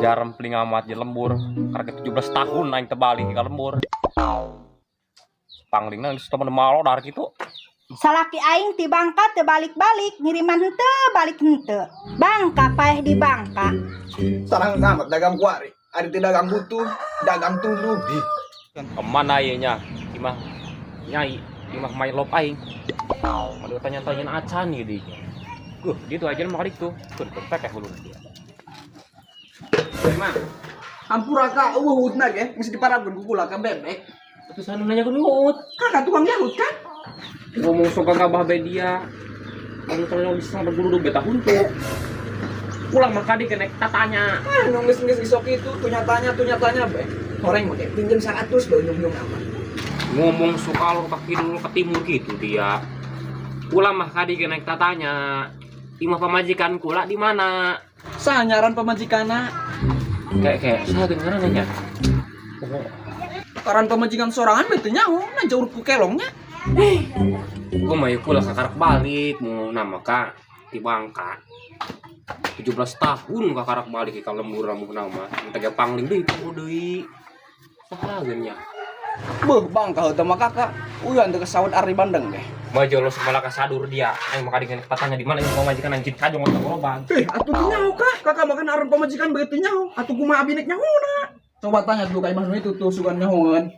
Jarang peling amat je lembur. Karena 17 tahun naik tebalik ke lembur. Panglingna geus temen malo dari kitu. Salaki aing ti Bangka teu balik-balik, ngiriman henteu balik henteu. Bangka paeh di Bangka. Sarang amat dagang kuari. Ada ti dagang butuh, dagang tulu. Kemana ieu nya? Imah nyai, imah mailop aing. Ada tanya-tanyain acan ieu di. Gitu aja mah kali tuh. Perfect hulu dia. Emang hampura ka uhutna ge geus diparabkeun ku kula ka bebek. Terus anu nanya ke Nuhut. Kakak tukang yahut kan? Ngomong suka gabah be dia. Kalau terlalu bisa berguru beta huntu. Pulang maka di kenek tatanya. Anu geus isok itu tunyatanya be. Orang mah pinjem 100 belum aman. Ngomong suka lo kaki dulu ke timur gitu dia. Pulang mah kadi kenek tatanya. Imah pamajikan kula di mana? Sanyaran pamajikana. Kayak saya dengeran nanya. Karan pamajikan sorangan bete nyaho, na jauh ku kelongnya. Gua mah kula kakarak balik mau nama ka di Bangka. 17 tahun kakarak balik ka lembur rambut nama. Tege pangling deui tunggu deui. Sahageun nya. Beuh Bangka heuh mah kakak. Uyan teu kesawat Ari Bandeng deh. Maju lo semala kasadur dia. Aing maka dengan katanya di mana yang pamajikan anjing kajong atau gerobak. Atuh teu nyaho kah? Kakak makan aran pamajikan begitu nyaho. Atuh kumaha abinek nyaho. Coba tanya dulu ka imah nu itu tuh sugan nyahoeun.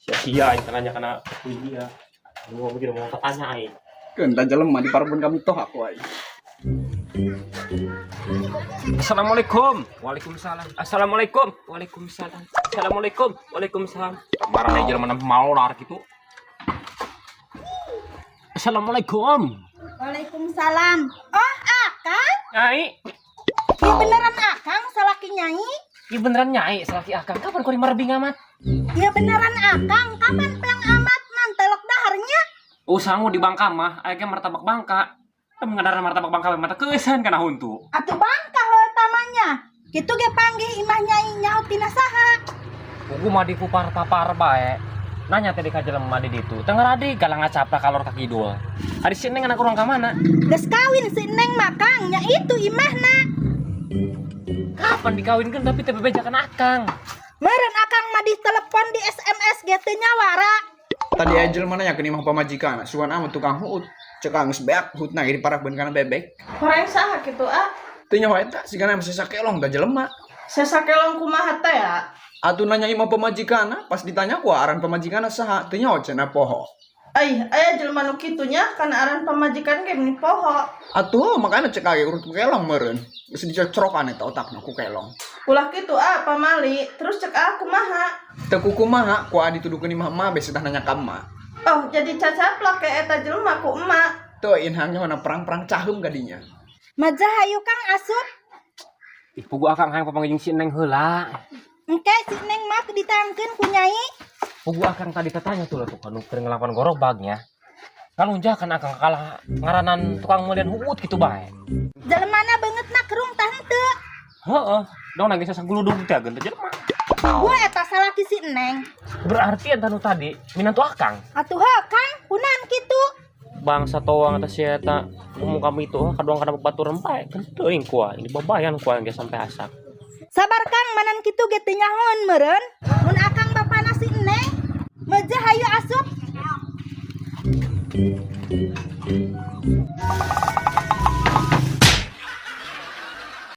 Sia-sia aing tanya kana dia. Gua begitu mau tanya aing. Keun da jelema di parabun kami toh aku aing. Assalamualaikum. Waalaikumsalam. Assalamualaikum. Waalaikumsalam. Assalamualaikum. Waalaikumsalam. Marah aja mana mau lar gitu. Assalamualaikum. Waalaikumsalam. Oh, Akang? Nyai. Ya beneran Akang salaki Nyai? Iya beneran nyai, selaki akang. Kapan kau dimerbing amat? Ya beneran Akang, kapan pelang amat mantelok daharnya? Oh sangu di Bangka mah, ayaknya martabak Bangka. Kamu ngadara martabak Bangka mata keusan kana huntu. Atuh Bangka heuh tamanya. Kitu ge panggih imah Nyai nyaho tina saha? Kuku mah dipupar-papar bae. Nanya tadi ka jelema di ditu. Teu ngaradi galang ngacapra kalor ka kidul. Ari si Neng anak urang ka mana? Geus kawin si Neng makang, nya itu imahna. Kapan dikawinkeun tapi teu bebejakan akang. Meureun Akang mah di telepon di SMS ge teu nyawara. Tadi ajel mana yakeun imah pamajikan. Sugan amat tukang huut. Cek geus beak hutna ge diparabkeun kana bebek. Horeng saha kitu Teu nyaho eta sigana masih sakelong da jelema. Sesakelong kumaha teh ya? Atuh nanya imah pamajikanna, pas ditanya ku aran pamajikanna saha, teu nyaho cenah poho. Aya jelema nu kitunya kana aran pamajikan ge meni poho. Atuh makana cek age urut ku kelong meureun. Geus dicocrokan eta otakna ku kelong. Ulah kitu pamali, terus cek kumaha? Teu kumaha ku adi tuduhkeun imah mah bes tah nanya ka emak. Oh, jadi cacaplak ke eta jelema ku emak. Teu inhang nyaho perang-perang caheum gadinya. Majah hayu Kang asup. Ih pugu akang hayang papanggih si Neng heula. Engke si Neng mah ditangkeun ku Nyai. Pugu akang tadi katanya tuh tuh kan keur ngelawan gorobagnya. Kalunjah kan akang kalah ngaranan tukang mulian huut gitu bae. Jelemana beungeutna kerung tah henteu. Heeh, dong nangis saguludug teh ageun teh jelema. Gua eta salaki si Neng. Berarti enta nu tadi minantu akang. Atuh heuh Kang, kunaon kitu? Bangsa toang atas si eta ngomong kami itu kaduang kana baturan bae kan teuing kuah ini babayan kuah ge sampai asak. Sabar Kang, manan kitu ge teu nyahoan meureun. Mun Akang bapana si Neng, majah hayu asup.